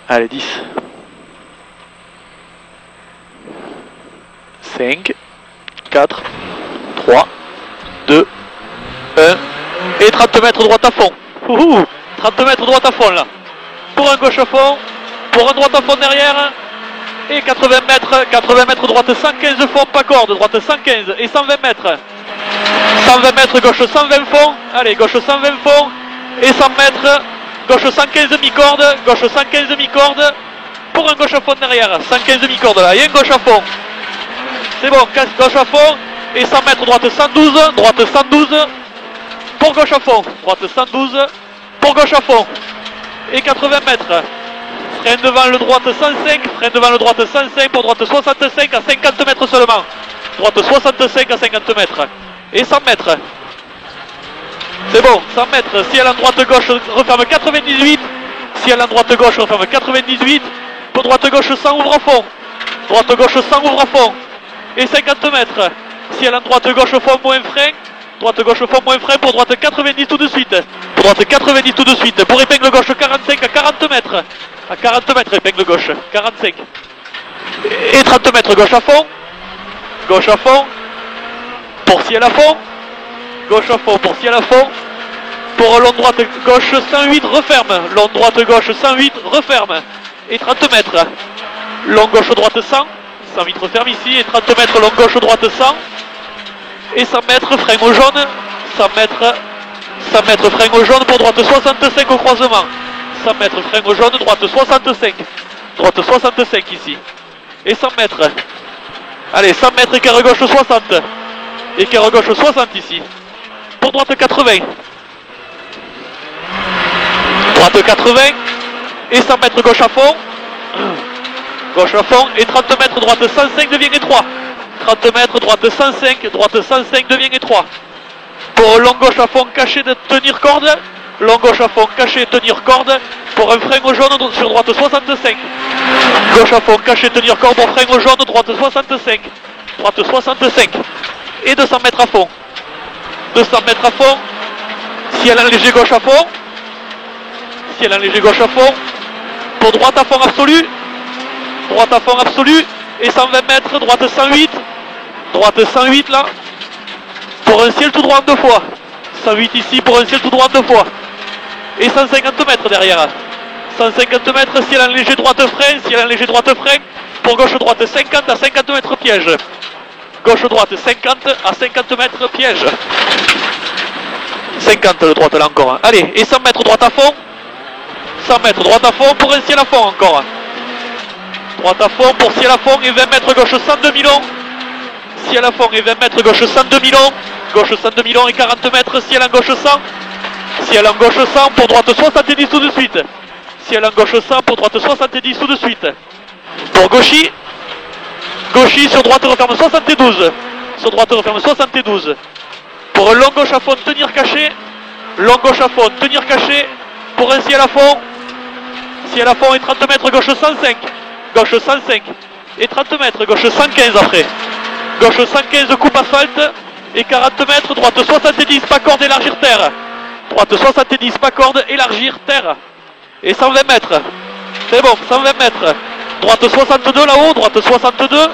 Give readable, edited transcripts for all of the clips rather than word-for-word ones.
Allez, 10. 5, 4, 3, 2, 1. Et 30 mètres droite à fond. 30 mètres droite à fond là. Pour un gauche à fond, pour un droite à fond derrière. Et 80 mètres droite 115 fond, pas corde, droite 115 et 120 mètres. 120 mètres gauche 120 fond, allez gauche 120 fond et 100 mètres, gauche 115 mi-corde, gauche 115 mi-corde pour un gauche à fond derrière, 115 mi-corde là, et un gauche à fond. C'est bon, gauche à fond et 100 mètres droite 112 pour gauche à fond, droite 112 pour gauche à fond et 80 mètres. Frein devant le droite 105, frein devant le droite 105 pour droite 65 à 50 mètres seulement. Droite 65 à 50 mètres. Et 100 mètres. C'est bon, 100 mètres. Si elle en droite gauche, referme 98. Si elle en droite gauche, referme 98. Pour droite gauche 100, ouvre à fond. Droite gauche 100, ouvre à fond. Et 50 mètres. Si elle en droite gauche, fond moins frein. Droite gauche fond moins frein pour droite 90 tout de suite. Pour droite 90 tout de suite. Pour épingle gauche 45 à 40 mètres. À 40 mètres épingle gauche. 45. Et 30 mètres gauche à fond. Gauche à fond. Pour ciel à fond. Gauche à fond pour ciel à fond. Pour long droite gauche 108 referme. Long droite gauche 108 referme. Et 30 mètres. Long gauche droite 100. 108 referme ici. Et 30 mètres long gauche droite 100. Et 100 mètres frein au jaune, 100 mètres frein au jaune pour droite 65 au croisement. 100 mètres frein au jaune, droite 65. Droite 65 ici. Et 100 mètres. Allez, 100 mètres écart gauche 60. Écart gauche 60 ici. Pour droite 80. Droite 80. Et 100 mètres gauche à fond. Gauche à fond. Et 30 mètres droite 105 devient étroit. 30 mètres, droite 105 devient étroit. Pour long gauche à fond caché de tenir corde. Long gauche à fond caché tenir corde. Pour un frein au jaune sur droite 65. Gauche à fond caché tenir corde pour frein au jaune, droite 65. Droite 65. Et 200 mètres à fond. 200 mètres à fond. Si elle a un léger gauche à fond. Si elle a un léger gauche à fond. Pour droite à fond absolu. Droite à fond absolu. Et 120 mètres, droite 108. Droite 108 là. Pour un ciel tout droit en deux fois. 108 ici pour un ciel tout droit en deux fois. Et 150 mètres derrière. 150 mètres si elle a un léger droite frein. Si elle a un léger droite frein. Pour gauche droite 50 à 50 mètres piège. Gauche droite 50 à 50 mètres piège. 50 de droite là encore. Allez, et 100 mètres droite à fond. 100 mètres droite à fond pour un ciel à fond encore. Droite à fond pour ciel à fond et 20 mètres gauche 102 000. Ciel à fond et 20 mètres gauche 102 000. Gauche 102 000 et 40 mètres ciel en gauche 100. Ciel en gauche 100 pour droite 70 tout de suite. Ciel en gauche 100 pour droite 70 tout de suite. Pour gauchy. Gauchy sur droite referme 72. Sur droite referme 72. Pour un long gauche à fond tenir caché. Long gauche à fond tenir caché. Pour un ciel à fond. Ciel à fond et 30 mètres gauche 105. Gauche 105 et 30 mètres, gauche 115 après. Gauche 115 coupe asphalte et 40 mètres, droite 70 pas corde élargir terre. Droite 70 pas corde élargir terre. Et 120 mètres. C'est bon, 120 mètres. Droite 62 là-haut, droite 62.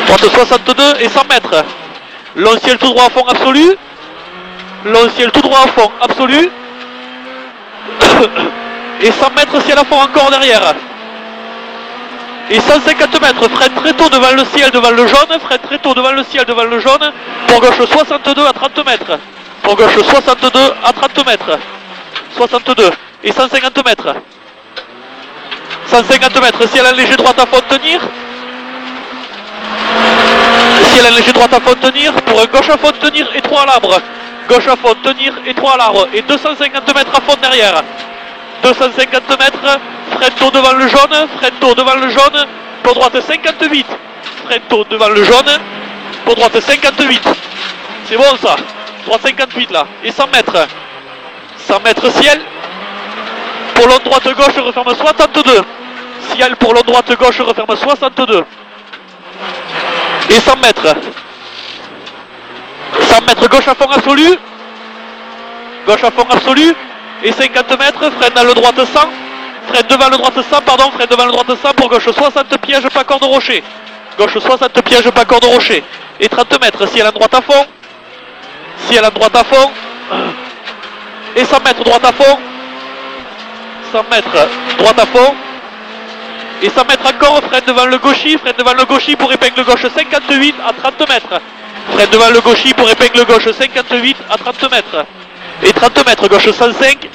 Droite 62 et 100 mètres. Long ciel tout droit à fond absolu. Long ciel tout droit à fond absolu. Et 100 mètres ciel à fond encore derrière. Et 150 mètres, freine très tôt devant le ciel, devant le jaune. Freine très tôt devant le ciel, devant le jaune. Pour gauche 62 à 30 mètres. Pour gauche 62 à 30 mètres. 62 et 150 mètres. 150 mètres, si elle a un léger droite à fond tenir. Si elle a un léger droite à fond tenir. Pour un gauche à fond tenir, étroit à l'arbre. Gauche à fond tenir, étroit à l'arbre. Et 250 mètres à fond derrière. 250 mètres, freine tôt devant le jaune, freine tôt devant le jaune, pour droite 58, freine tôt devant le jaune, pour droite 58, c'est bon ça, droite 58 là, et 100 mètres, 100 mètres ciel, pour long droite gauche referme 62, ciel pour long droite gauche referme 62, et 100 mètres, 100 mètres gauche à fond absolu, gauche à fond absolu, et 50 mètres, freine dans le droite 100, freine devant le droite 100, pardon, freine devant le droite 100 pour gauche 60 pièges, pas corde rocher. Gauche 60 pièges, pas corde rocher. Et 30 mètres, si elle a droite à fond. Si elle a droite à fond. Et 100 mètres, droite à fond. 100 mètres, droite à fond. Et 100 mètres encore, freine devant le gauchy pour épingle gauche 58 à 30 mètres. Freine devant le gauchy pour épingle gauche 58 à 30 mètres. Et 30 mètres, gauche 105.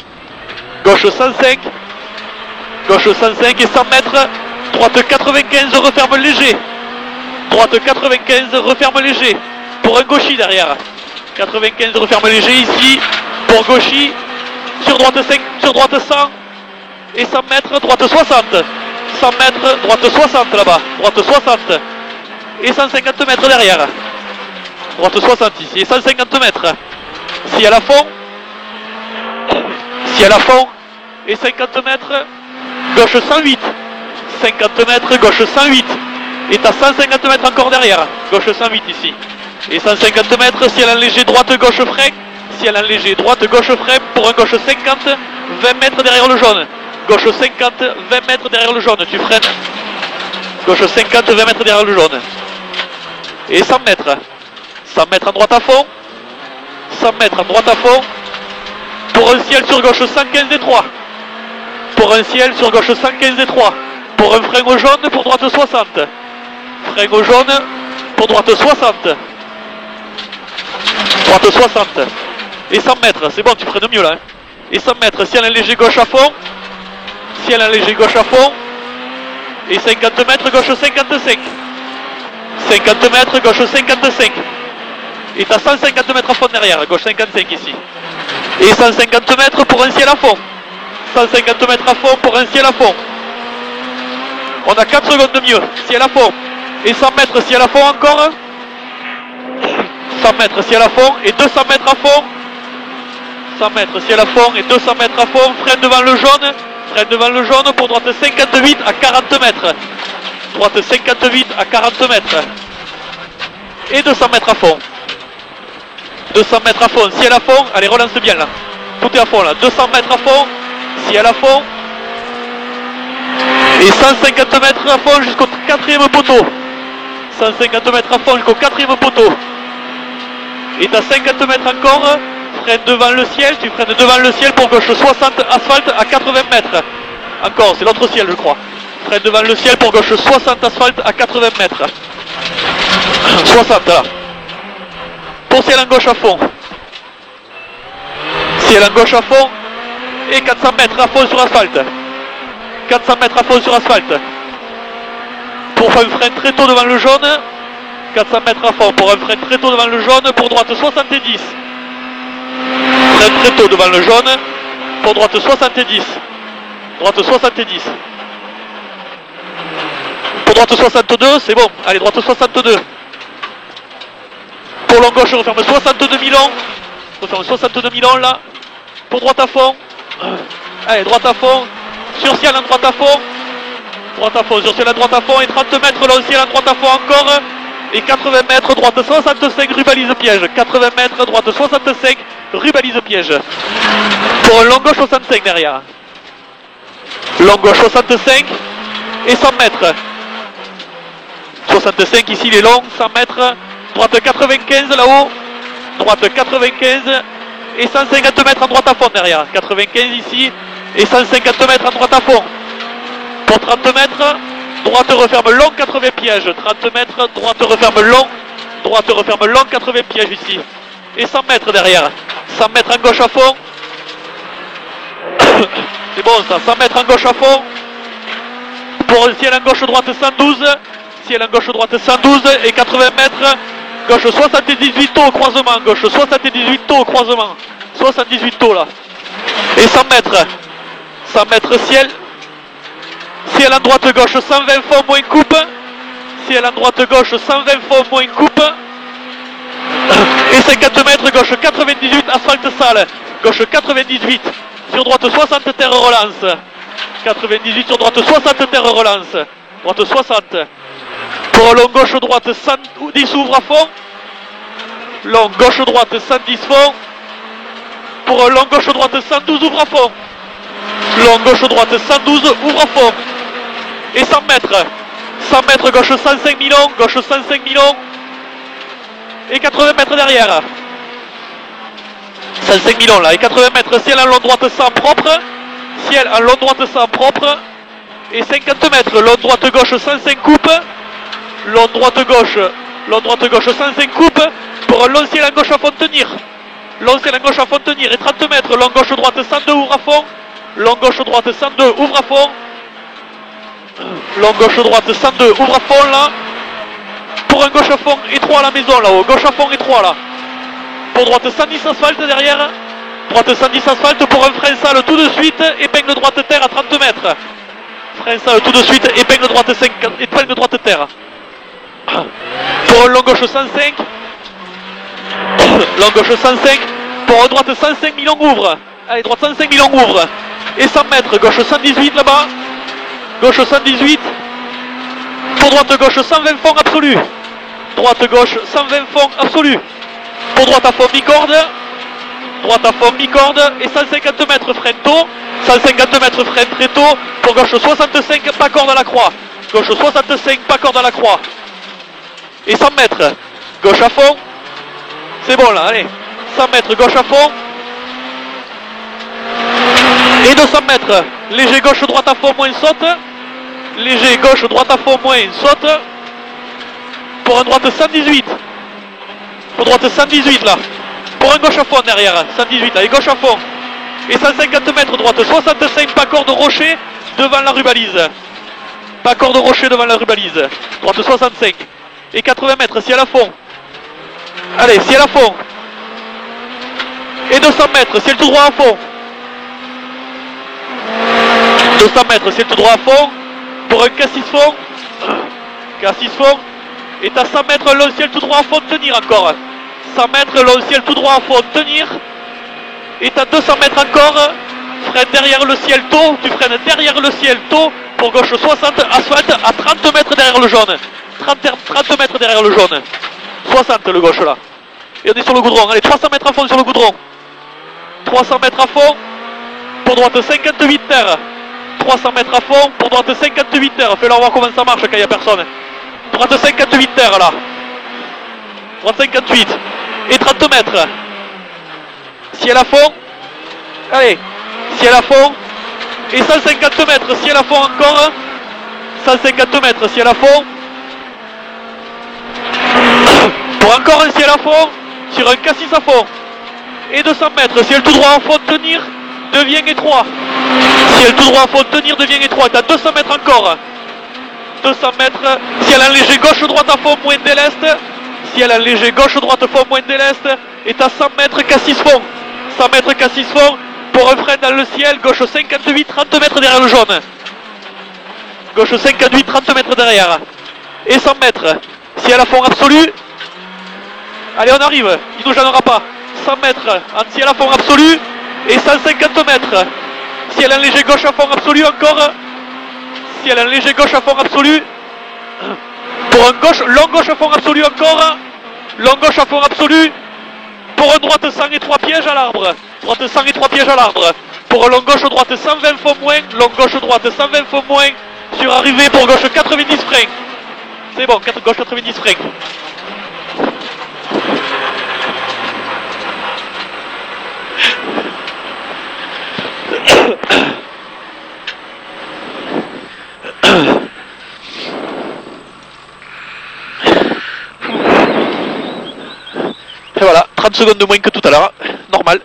Gauche 105. Gauche 105 et 100 mètres. Droite 95, referme léger. Droite 95, referme léger. Pour un gauchy derrière. 95, referme léger ici. Pour gauchy. Sur droite 5, sur droite 100. Et 100 mètres, droite 60. 100 mètres, droite 60 là-bas. Droite 60. Et 150 mètres derrière. Droite 60 ici. Et 150 mètres. Si elle a fond. Si elle a fond. Et 50 mètres. Gauche 108. 50 mètres, gauche 108. Et t'as 150 mètres encore derrière. Gauche 108 ici. Et 150 mètres, si elle a un léger droite, gauche frein. Si elle a un léger droite, gauche frein. Pour un gauche 50, 20 mètres derrière le jaune. Gauche 50, 20 mètres derrière le jaune. Tu freines. Gauche 50, 20 mètres derrière le jaune. Et 100 mètres. 100 mètres en droite à fond. 100 mètres en droite à fond. Pour un ciel sur gauche 115 et 3. Pour un ciel sur gauche 115 et 3. Pour un frein au jaune, pour droite 60. Frein au jaune, pour droite 60. Droite 60. Et 100 mètres, c'est bon, tu freines mieux là. Hein. Et 100 mètres, si elle a un léger gauche à fond. Si elle a un léger gauche à fond. Et 50 mètres, gauche 55. 50 mètres, gauche 55. Et t'as 150 mètres à fond derrière, gauche 55 ici. Et 150 mètres pour un ciel à fond. 150 mètres à fond pour un ciel à fond. On a 4 secondes de mieux, ciel à fond. Et 100 mètres, ciel à fond encore. 100 mètres, ciel à fond. Et 200 mètres à fond. 100 mètres, ciel à fond. Et 200 mètres à fond. Freine devant le jaune. Freine devant le jaune pour droite 58 à 40 mètres. Droite 58 à 40 mètres. Et 200 mètres à fond. 200 mètres à fond, ciel à fond. Allez, relance bien là. Tout est à fond là. 200 mètres à fond. Ciel à fond. Et 150 mètres à fond jusqu'au 4e poteau. 150 mètres à fond jusqu'au 4e poteau. Et t'as 50 mètres encore. Freine devant le ciel. Tu freines devant le ciel pour gauche 60 asphalte à 80 mètres. Encore, c'est l'autre ciel je crois. Freine devant le ciel pour gauche 60 asphalte à 80 mètres. 60 là. Pour ciel en gauche à fond. Ciel en gauche à fond. Et 400 mètres à fond sur asphalte. 400 mètres à fond sur asphalte. Pour un frein très tôt devant le jaune. 400 mètres à fond pour un frein très tôt devant le jaune. Pour droite 70. Frein très tôt devant le jaune. Pour droite 70. Droite 70. Pour droite 62, c'est bon. Allez, droite 62. Pour long gauche, referme 62 milons. Referme 62 milons là. Pour droite à fond. Allez, droite à fond. Sur ciel en droite à fond. Droite à fond, sur ciel en droite à fond. Et 30 mètres long ciel en droite à fond encore. Et 80 mètres, droite 65, rubalise piège. 80 mètres, droite 65, rubalise piège. Pour un long gauche 65 derrière. Long gauche 65. Et 100 mètres. 65 ici, il est long. 100 mètres. Droite 95 là-haut. Droite 95. Et 150 mètres en droite à fond derrière. 95 ici. Et 150 mètres en droite à fond. Pour 30 mètres, droite referme long 80 pièges. 30 mètres, droite referme long. Droite referme long 80 pièges ici. Et 100 mètres derrière. 100 mètres en gauche à fond. C'est bon ça, 100 mètres en gauche à fond. Pour un ciel en gauche droite 112. Ciel en gauche droite 112 et 80 mètres. Gauche 78 taux au croisement. Gauche 78 taux au croisement. 78 taux là. Et 100 mètres. 100 mètres ciel. Ciel en droite gauche 120 fond moins coupe. Ciel en droite gauche 120 fond moins coupe. Et 50 mètres gauche 98 asphalte sale. Gauche 98. Sur droite 60 terre relance. 98 sur droite 60 terre relance. Droite 60. Pour long gauche droite 110 ouvre à fond. Long gauche droite 110 fond. Pour long gauche droite 112 ouvre à fond. long gauche-droite 112, ouvre à fond. Et 100 mètres. 100 mètres, gauche 105 000, gauche 105 000. Et 80 mètres derrière. 105 000 là. Et 80 mètres, ciel en long droite sans propre. Ciel en long droite sans propre. Et 50 mètres, long droite gauche 105 coupes. Long droite gauche 105 coupes. Pour un long ciel en gauche à fond tenir. Long ciel en gauche à fond tenir. Et 30 mètres, long gauche droite 102, ouvre à fond. Long gauche droite 102, ouvre à fond. Long gauche droite 102, ouvre à fond là. Pour un gauche à fond étroit à la maison là-haut. Gauche à fond étroit là. Pour droite 110 asphalte derrière. Droite 110 asphalte pour un frein sale tout de suite. Épingle droite terre à 30 mètres. Frein sale tout de suite. Épingle droite 50, épingle droite terre. Pour un long gauche 105. Long gauche 105. Pour un droite 105 000 ouvre. Allez, droite 105 000 ouvre. Et 100 mètres. Gauche 118 là-bas. Gauche 118. Pour droite gauche 120 fonds absolu. Droite gauche 120 fonds absolu. Pour droite à fond mi-corde. Droite à fond mi-corde. Et 150 mètres frein tôt. 150 mètres frein très tôt. Pour gauche 65, pas corde à la croix. Gauche 65, pas corde à la croix. Et 100 mètres. Gauche à fond. C'est bon là, allez. 100 mètres gauche à fond. Et 200 mètres. Léger gauche droite à fond moins saute. Léger gauche droite à fond moins saute. Pour un droite 118. Pour droite 118 là. Pour un gauche à fond derrière. 118 là. Et gauche à fond. Et 150 mètres droite 65. Pas corde rocher devant la rubalise. Pas corde rocher devant la rubalise. Droite 65. Et 80 mètres ciel à fond. Allez, ciel à fond. Et 200 mètres, ciel tout droit à fond. 200 mètres, ciel tout droit à fond. Pour un cassis fond. Cassis fond. Et t'as 100 mètres, long ciel tout droit à fond, tenir encore. 100 mètres, long ciel tout droit à fond, tenir. Et t'as 200 mètres encore. Freine derrière le ciel tôt. Tu freines derrière le ciel tôt. Pour gauche 60, asphalte à 30 mètres derrière le jaune. 30 mètres derrière le jaune. 60 le gauche là. Et on est sur le goudron. Allez, 300 mètres à fond sur le goudron. 300 mètres à fond. Pour droite 58 terre. 300 mètres à fond. Pour droite 58 terre. Fais-leur voir comment ça marche quand il n'y a personne. Droite 58 terre là. Droite 58. Et 30 mètres. Ciel à fond. Allez. Ciel à fond. Et 150 mètres. Ciel à fond encore. 150 mètres. Ciel à fond. Pour encore un ciel à fond. Sur un cassis à fond. Et 200 mètres. Ciel tout droit à fond tenir. Devient étroit. Ciel tout droit à fond tenir devient étroit. T'as 200 mètres encore. 200 mètres. Ciel en léger gauche droite à fond moins déleste. Ciel en léger gauche droite fond moins déleste. Et t'as 100 mètres cassis fond. 100 mètres cassis fond. Pour un frein dans le ciel. Gauche 58, 30 mètres derrière le jaune. Gauche 58, 30 mètres derrière. Et 100 mètres. Ciel à fond absolu. Allez, on arrive. Il nous gênera pas. 100 mètres en ciel à fond absolu. Et 150 mètres. Ciel en léger gauche à fond absolu encore. Ciel en léger gauche à fond absolu. Pour un gauche, long gauche à fond absolu encore. Long gauche à fond absolu. Pour un droite 100 et 3 pièges à l'arbre. Droite 100 et 3 pièges à l'arbre. Pour un long gauche droite 120 fonds moins. Long gauche droite 120 fonds moins. Sur arrivée pour gauche 90 freins. C'est bon, gauche 90 freins. Et voilà, 30 secondes de moins que tout à l'heure, normal.